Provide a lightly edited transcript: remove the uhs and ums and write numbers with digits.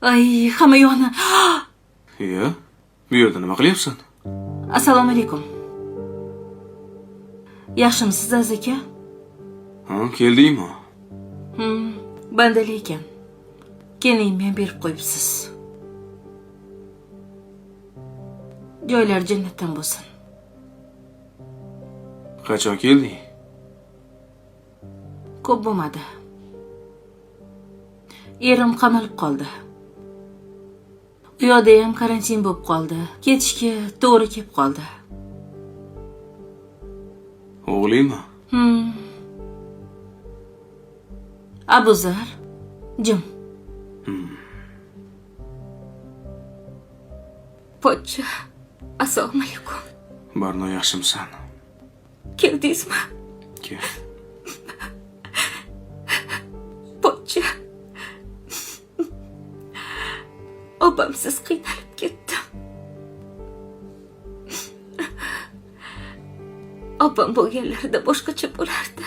Ay, hamma yo'qni. Iya, bu yerda nima qilyapsan? Assalomu alaykum. Yaxshimisiz Aziz aka? Ha, keldingmi? Bandali ekan. Keling, men berib qo'yibsiz. Joylar jannatdan bo'lsin. Qachon kelding? Ko'p bo'lmadi. Erim qamalib qoldi. U yoqda ham karantin bo'lib qoldi. Ketishga to'g'ri kelib qoldi. O'g'lingmi? Abuzar, jim. Pochcha, assalomu alaykum. Barno, yaxshimisan? Keldingizmi? Kel. Pochcha. Opamsiz qiynalib ketdim. Opam bo'lganlarida boshqacha bo'lardi.